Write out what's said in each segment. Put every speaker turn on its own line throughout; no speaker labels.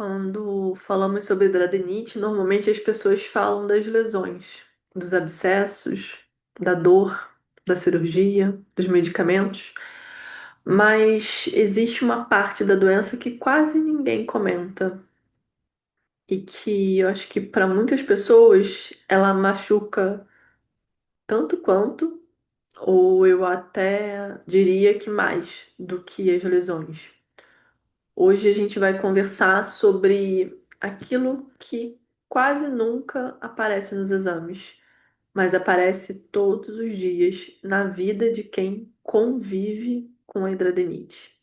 Quando falamos sobre hidradenite, normalmente as pessoas falam das lesões, dos abscessos, da dor, da cirurgia, dos medicamentos, mas existe uma parte da doença que quase ninguém comenta e que eu acho que para muitas pessoas ela machuca tanto quanto, ou eu até diria que mais do que as lesões. Hoje a gente vai conversar sobre aquilo que quase nunca aparece nos exames, mas aparece todos os dias na vida de quem convive com a hidradenite.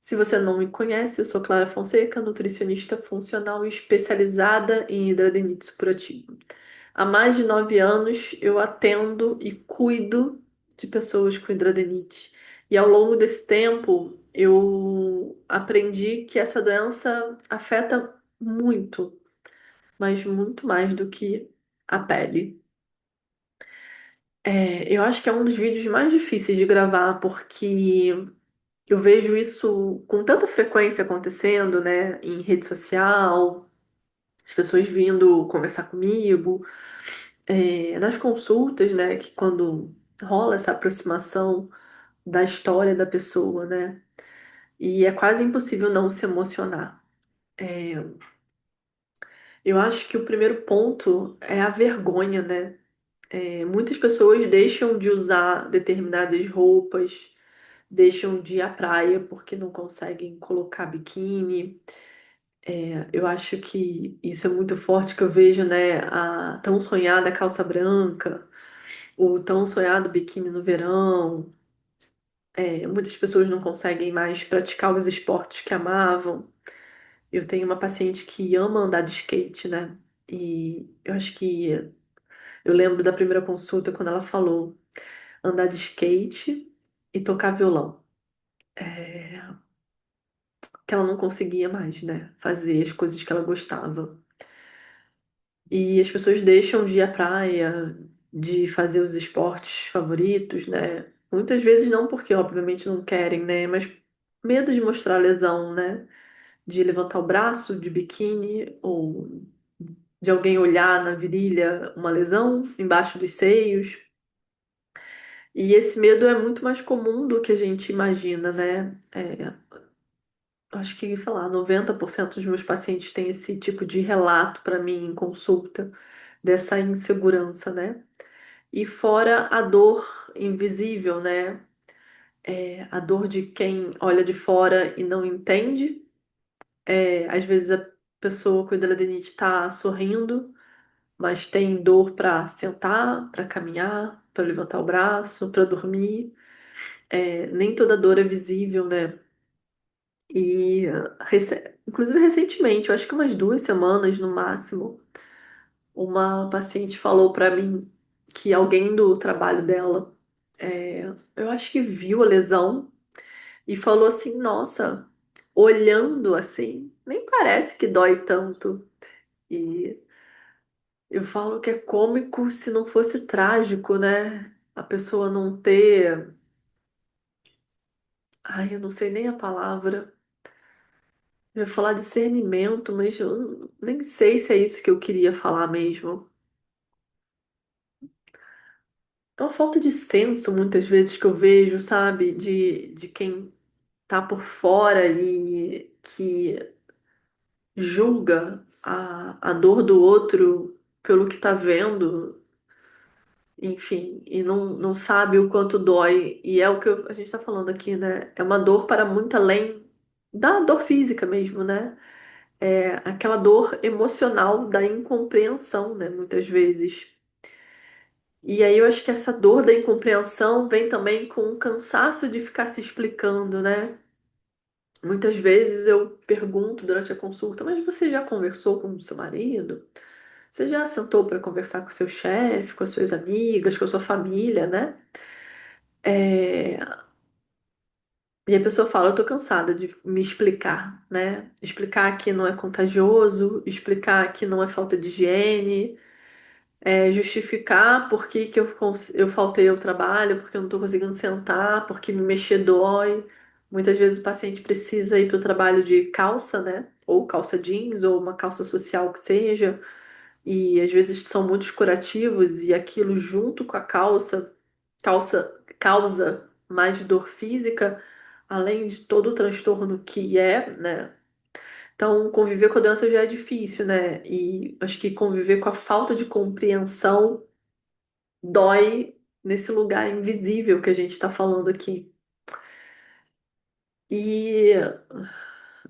Se você não me conhece, eu sou Clara Fonseca, nutricionista funcional e especializada em hidradenite supurativa. Há mais de 9 anos eu atendo e cuido de pessoas com hidradenite. E ao longo desse tempo eu aprendi que essa doença afeta muito, mas muito mais do que a pele. Eu acho que é um dos vídeos mais difíceis de gravar, porque eu vejo isso com tanta frequência acontecendo, né, em rede social, as pessoas vindo conversar comigo, nas consultas, né, que quando rola essa aproximação da história da pessoa, né, e é quase impossível não se emocionar. É, eu acho que o primeiro ponto é a vergonha, né? Muitas pessoas deixam de usar determinadas roupas, deixam de ir à praia porque não conseguem colocar biquíni. Eu acho que isso é muito forte que eu vejo, né? A tão sonhada calça branca, o tão sonhado biquíni no verão. Muitas pessoas não conseguem mais praticar os esportes que amavam. Eu tenho uma paciente que ama andar de skate, né? E eu acho que eu lembro da primeira consulta quando ela falou andar de skate e tocar violão. Que ela não conseguia mais, né? Fazer as coisas que ela gostava. E as pessoas deixam de ir à praia, de fazer os esportes favoritos, né? Muitas vezes não porque, obviamente, não querem, né? Mas medo de mostrar lesão, né? De levantar o braço de biquíni ou de alguém olhar na virilha uma lesão embaixo dos seios. E esse medo é muito mais comum do que a gente imagina, né? Acho que, sei lá, 90% dos meus pacientes têm esse tipo de relato para mim em consulta, dessa insegurança, né? E fora a dor invisível, né? A dor de quem olha de fora e não entende. Às vezes a pessoa com hidradeniite está sorrindo, mas tem dor para sentar, para caminhar, para levantar o braço, para dormir. Nem toda dor é visível, né? E, inclusive recentemente, eu acho que umas 2 semanas no máximo, uma paciente falou para mim que alguém do trabalho dela, eu acho que viu a lesão e falou assim: Nossa, olhando assim, nem parece que dói tanto. E eu falo que é cômico se não fosse trágico, né? A pessoa não ter. Ai, eu não sei nem a palavra. Eu ia falar discernimento, mas eu nem sei se é isso que eu queria falar mesmo. É uma falta de senso, muitas vezes, que eu vejo, sabe? De quem tá por fora e que julga a dor do outro pelo que tá vendo, enfim, e não sabe o quanto dói. E é o que a gente tá falando aqui, né? É uma dor para muito além da dor física mesmo, né? É aquela dor emocional da incompreensão, né? Muitas vezes. E aí eu acho que essa dor da incompreensão vem também com o cansaço de ficar se explicando, né? Muitas vezes eu pergunto durante a consulta, mas você já conversou com o seu marido? Você já sentou para conversar com o seu chefe, com as suas amigas, com a sua família, né? É, E a pessoa fala, eu tô cansada de me explicar, né? Explicar que não é contagioso, explicar que não é falta de higiene, justificar por que que eu faltei ao trabalho, porque eu não tô conseguindo sentar, porque me mexer dói. Muitas vezes o paciente precisa ir para o trabalho de calça, né? ou calça jeans, ou uma calça social que seja, e às vezes são muito curativos, e aquilo junto com a calça causa mais dor física, além de todo o transtorno que é, né? Então, conviver com a doença já é difícil, né? E acho que conviver com a falta de compreensão dói nesse lugar invisível que a gente está falando aqui. E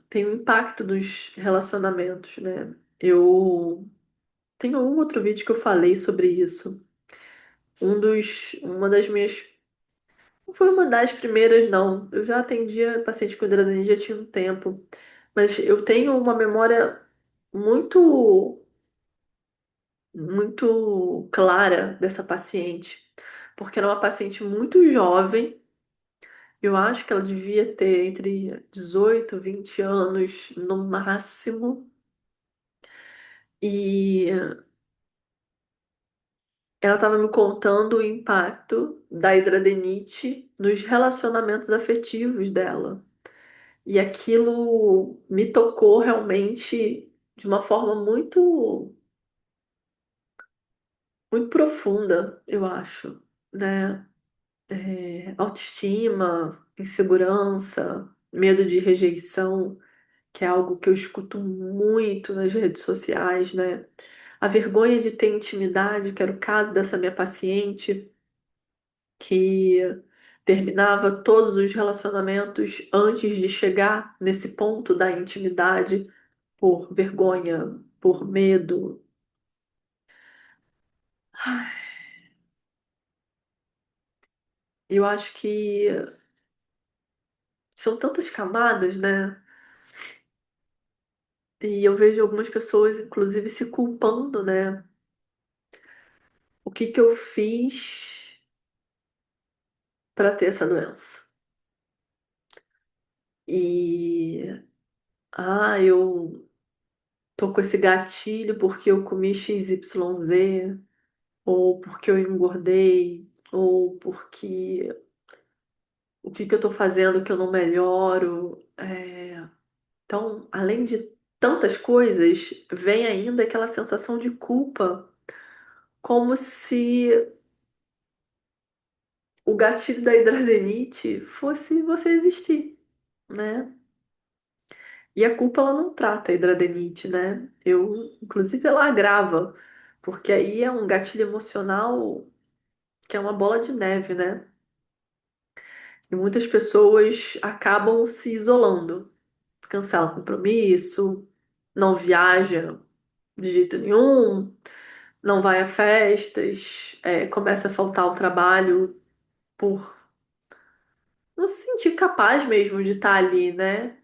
tem um impacto nos relacionamentos, né? Eu tenho um outro vídeo que eu falei sobre isso. Uma das minhas, não foi uma das primeiras, não. Eu já atendia paciente com hidradenia já tinha um tempo, mas eu tenho uma memória muito, muito clara dessa paciente, porque era uma paciente muito jovem. Eu acho que ela devia ter entre 18 e 20 anos no máximo. E ela estava me contando o impacto da hidradenite nos relacionamentos afetivos dela. E aquilo me tocou realmente de uma forma muito, muito profunda, eu acho, né? Autoestima, insegurança, medo de rejeição, que é algo que eu escuto muito nas redes sociais, né? A vergonha de ter intimidade, que era o caso dessa minha paciente, que terminava todos os relacionamentos antes de chegar nesse ponto da intimidade por vergonha, por medo. Eu acho que são tantas camadas, né? E eu vejo algumas pessoas, inclusive, se culpando, né? O que que eu fiz para ter essa doença? E eu tô com esse gatilho porque eu comi XYZ, ou porque eu engordei, ou porque o que que eu tô fazendo que eu não melhoro. Então, além de tantas coisas, vem ainda aquela sensação de culpa, como se o gatilho da hidradenite fosse você existir, né? E a culpa ela não trata a hidradenite, né? Inclusive, ela agrava, porque aí é um gatilho emocional que é uma bola de neve, né? E muitas pessoas acabam se isolando, cancelam compromisso, não viaja de jeito nenhum, não vai a festas, começa a faltar ao trabalho por não se sentir capaz mesmo de estar ali, né?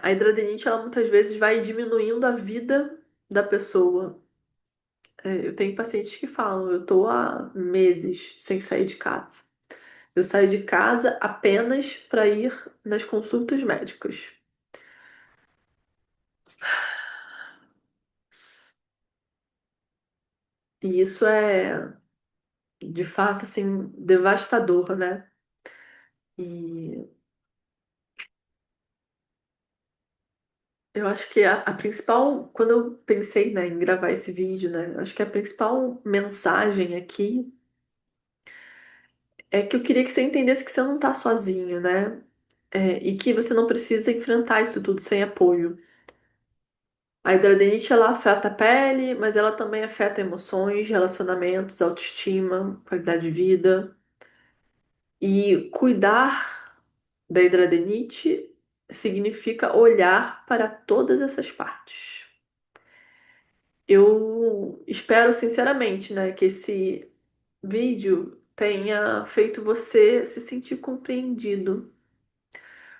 A hidradenite, ela muitas vezes vai diminuindo a vida da pessoa. Eu tenho pacientes que falam, eu tô há meses sem sair de casa. Eu saio de casa apenas para ir nas consultas médicas. E isso é, de fato, assim, devastador, né? E eu acho que a principal, quando eu pensei, né, em gravar esse vídeo, né, eu acho que a principal mensagem aqui é que eu queria que você entendesse que você não tá sozinho, né? E que você não precisa enfrentar isso tudo sem apoio. A hidradeniite, ela afeta a pele, mas ela também afeta emoções, relacionamentos, autoestima, qualidade de vida. E cuidar da hidradeniite significa olhar para todas essas partes. Eu espero sinceramente, né, que esse vídeo tenha feito você se sentir compreendido.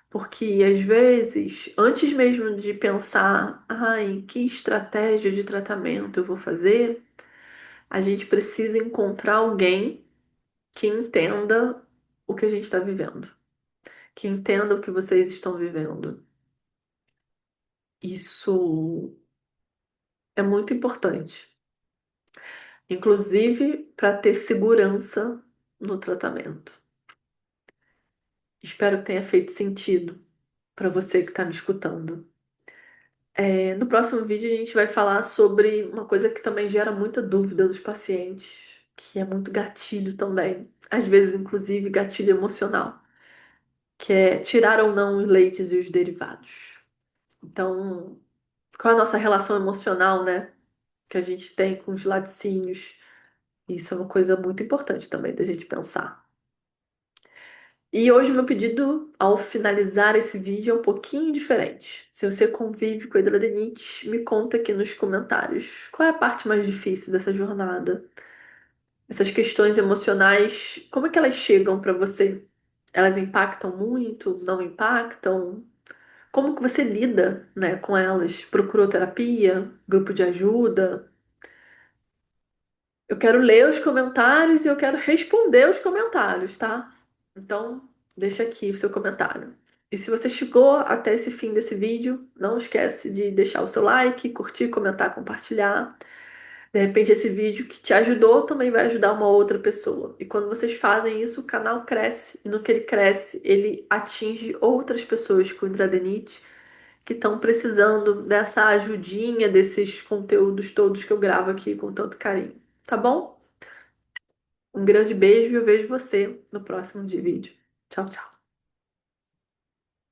Porque às vezes, antes mesmo de pensar, em que estratégia de tratamento eu vou fazer, a gente precisa encontrar alguém que entenda o que a gente está vivendo, que entenda o que vocês estão vivendo. Isso é muito importante, inclusive para ter segurança no tratamento. Espero que tenha feito sentido para você que está me escutando. No próximo vídeo a gente vai falar sobre uma coisa que também gera muita dúvida dos pacientes, que é muito gatilho também, às vezes inclusive gatilho emocional, que é tirar ou não os leites e os derivados. Então, qual é a nossa relação emocional, né, que a gente tem com os laticínios? Isso é uma coisa muito importante também da gente pensar. E hoje o meu pedido ao finalizar esse vídeo é um pouquinho diferente. Se você convive com a hidradenites, me conta aqui nos comentários qual é a parte mais difícil dessa jornada. Essas questões emocionais, como é que elas chegam para você? Elas impactam muito? Não impactam? Como que você lida, né, com elas? Procurou terapia? Grupo de ajuda? Eu quero ler os comentários e eu quero responder os comentários, tá? Então, deixa aqui o seu comentário. E se você chegou até esse fim desse vídeo, não esquece de deixar o seu like, curtir, comentar, compartilhar. De repente, esse vídeo que te ajudou também vai ajudar uma outra pessoa. E quando vocês fazem isso, o canal cresce. E no que ele cresce, ele atinge outras pessoas com hidradenite que estão precisando dessa ajudinha, desses conteúdos todos que eu gravo aqui com tanto carinho. Tá bom? Um grande beijo e eu vejo você no próximo vídeo. Tchau, tchau.